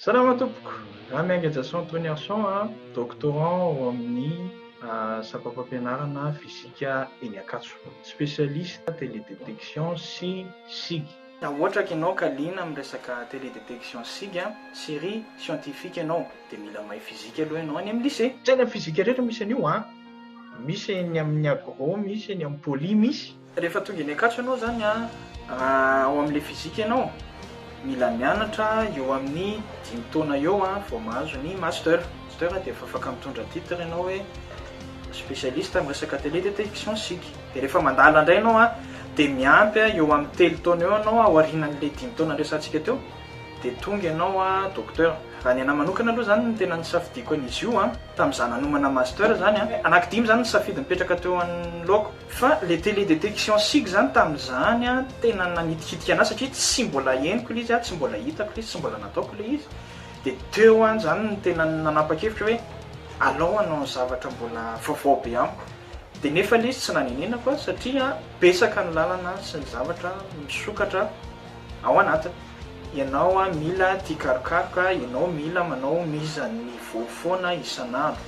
Salama tompoko. Raha mianga Jason Toniarson, doctorant ao amin'ny sapam-pampianarana fizika eny Ankatso, spécialiste télédétection sy SIG. Ohatra ka ianao ka liana amin'ny resaka télédétection SIG, série scientifique ianao, dia mila mahay fizika aloha ianao any amin'ny lycée. Tsy any amin'ny fizika rehetra misy an'io misy eny amin'ny agro, misy eny amin'ny poly, misy. Rehefa tonga eny Ankatso ianao zany ao amin'ilay fizika ianao, mila mianatra eo amin'ny 5 taona eo vao mahazo ny master. Master dia efa afaka mitondra titre ianao hoe spécialiste amin'ny resaka télédétection SIG. Dia rehefa mandala indray ianao dia miampy eo amin'ny 3 taona eo ianao aorianan'ilay 5 taona resantsika teo, dia tonga ianao docteur. Raha ny anahy manokana aloha zany tena nisafidiako an'izy io tamin'izaho nanomana master zany anankidimy zany nisafidy mipetraka teo anoloako. Fa le télédétection SIG zany tamin'izany tena nanitikitika anahy satria tsy mbola henoko ilay izy, tsy mbola hitako ilay izy, tsy mbola nataoko ilay izy. Dia teo zany tena nanapa-kevitra hoe alao hanao zavatra mbola vaovao be amiko. Dia nefa ilay izy tsy nanenenako satria betsaka ny lalana sy ny zavatra misokatra ao anatiny. Ianao mila tia karokaroka, ianao mila manao mizan'ny foana isan'andro.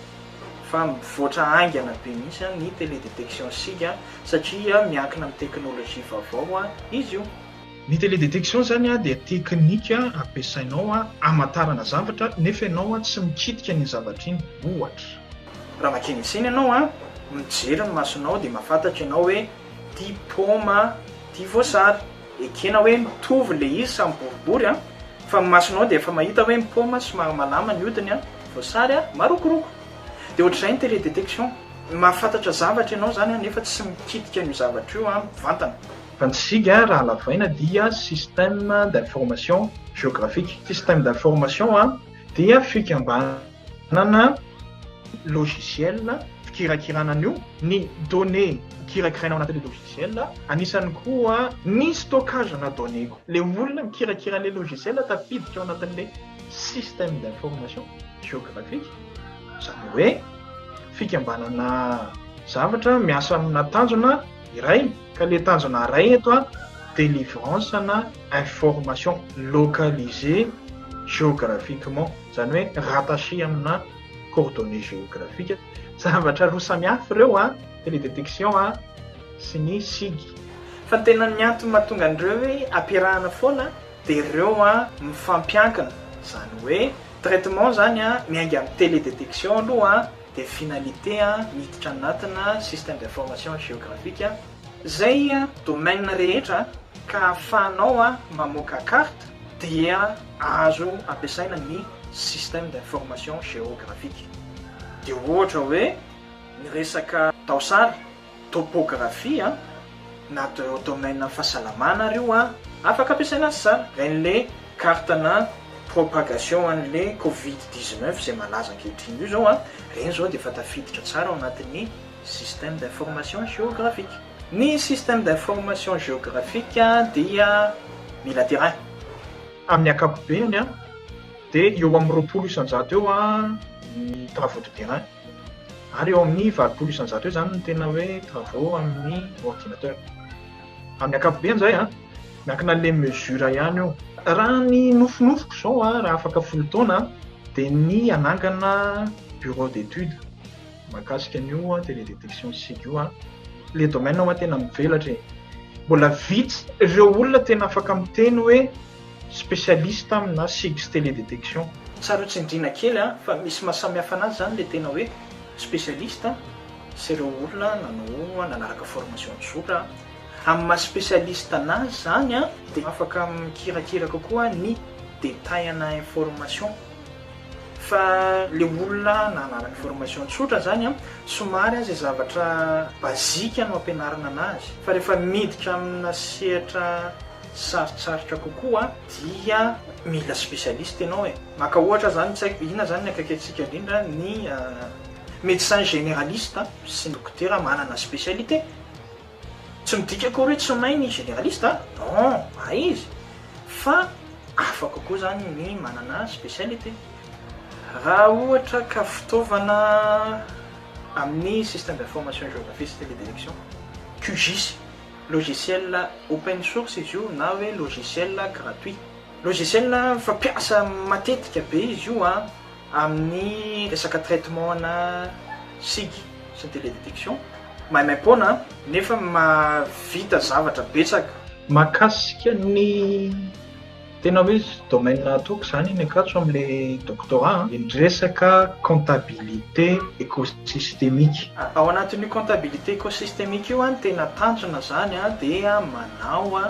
Fa mivoatra aingana be mihitsy ny télédétection SIG satria miankina amin'ny teknôlôjia vaovao izy io. Ny télédétection zany dia teknika ampiasainao hamantarana zavatra nefa ianao tsy mikitika ny zavatra iny. Ohatra, raha makeny ensena ianao mijery ny masonao dia mahafantatra ianao hoe tia paoma, tia voasary. Ekena hoe mitovy le izy samy boribory fa ny masonao dia efa mahita hoe paoma somary malama ny hodiny, voasary marokoroko. Dia ohatr'izay ny télédétection, mahafantatra zavatra ianao zany nefa tsy mikitika ny zavatra io mivantana. Fa ny SIG raha lavaina dia système d'information géographique. Système d'information dia fikambanana logiciel fikirakiranan'io ny données kirakiraina ao anatin'ilay logiciel, anisany koa ny stockage na données. Le olona mikirakira le logiciel tafiditra ao anatin'ilay système d'information géographique, zany hoe fikambanana zavatra miasa amina tanjona iray, ka le tanjona iray eto délivrance na information localisée géographiquement, zany hoe rattaché amina coordonnées géographiques. Zavatra roa samihafa ireo télédétection sy ny SIG. Fa tena ny antony mahatonga an'ireo hoe ampiarahana foana dia ireo mifampiankina. Zany hoe traitement zany miainga amin'ny télédétection aloha dia finalité miditra anatina système d'information géographique zay domaine rehetra ka ahafahanao mamoaka carte dia azo ampiasaina ny système d'information géographique. Dia ohatra hoe ny resaka taosary, topographie na domaine fahasalamana reo afaka ampiasaina azy sara. Ren'le cartena propagation an'le Covid-19 izay malaza ankehitriny io zao reny zao dia efa tafiditra tsara ao anatin'ny système d'information géographique. Ny système d'information géographique dia mila terrain. Amin'ny ankapobeny dia eo amin'ny 20 isan-jato eo ny travaux de terrain, ary eo amin'ny 20 isan-jato eo zany ny tena hoe travaux amin'ny ordinateur. Amin'ny ankapobeny zay miankina le mesure ihany io. Raha ny nofinofiko zao raha afaka 10 taona dia ny anangana bureau d'étude mahakasika an'io télédétection SIG io. Le domaine tena mivelatra, mbola vitsy ireo olona tena afaka miteny hoe spécialiste amina SIG sy télédétection. Tsara tsindriana kely fa misy mahasamihafa anazy zany le tena hoe spécialiste sy ireo olona nanaraka formation tsotra. Amin'ny maha spécialiste anazy zany dia afaka mikirakira kokoa ny détail-na information. Fa le olona nanaraka formation tsotra zany somary izay zavatra bazika no ampianarana anazy. Fa rehefa miditra amina sehatra sarotsarotra kokoa dia mila spécialiste ianao maka ohatra zany tsy haiko inona zany ny akaikintsika indrindra ny médecin généraliste sy ny docteur manana spécialité. Tsy midika akory hoe tsy mainy généraliste non, izy fa afaka koa zany ny manana spécialité. Raha ohatra ka fitaovana amin'ny système d'information géographique sy télédétection, QGIS, logiciel open source izy io na hoe logiciel gratuit. logiciel fampiasa matetika be izy io amin'ny resaka traitement na sigy sy télédétection maimaimpona nefa mavita zavatra betsaka mahakasika ny tena hoe domaine atoko zany ny akatso amin'le doctorat ny resaka comptabilité écosystémique. Ao anatin'io comptabilité écosystémique io ny tena tanjona zany dia manao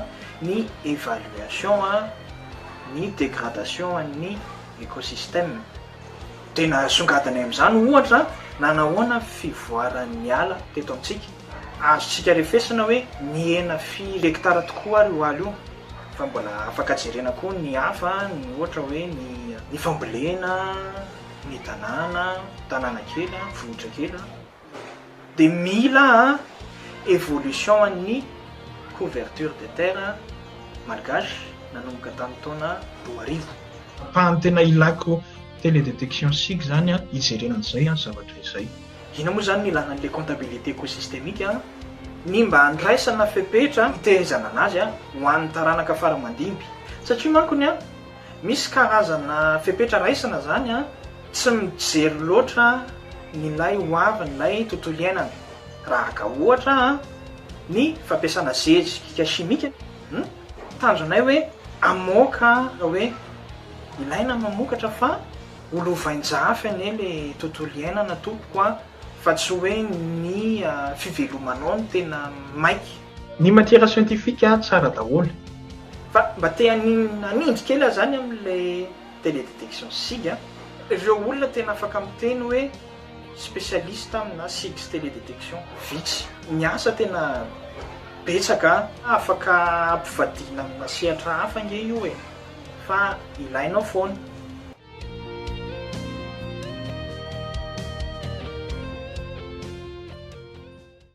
ny évaluation ny dégradation ny écosystème. Tena songadiny amin'izany ohatra na nahoana fivoaran'ny ala teto amintsika azontsika refesina hoe mihena firy hectara tokoa ary io ala io fa mbola afaka jerena koa ny hafa ny ohatra hoe ny fambolena ny tanàna kely vohitra kely dia mila évolution ny couverture de terre malgache nanomboka tamin'ny taona 2000. Ahafahany tena ilako télédétection sigy zany ijerenan'izay zavatra izay. Ina moa zany ilana an'le comptabilité écosystémique ny mba handraisana fepetra hitehezana anazy ho an'ny taranaka faramandimby satria mankony misy karazana fepetra raisana zany tsy mijery loatra nylay hoavy nylay tontolo iainana raha ka ohatra ny fampiasana zezika chimika tanjonay hoe amoaka hoe ilaina mamokatra fa olovain-jafy ane le tontolo iainana tompoko fa tsy hoe ny fivelomanao ny tena maiky. Ny matière scientifique tsara daholo fa mba te hanindry kely zany amin'le télédétection sigy ireo olona tena afaka miteny hoe spécialiste amina sigy sy télédétection vitsy ny asa tena betsaka afaka ampivadina amina sehatra hafa nge io fa ilainao foana.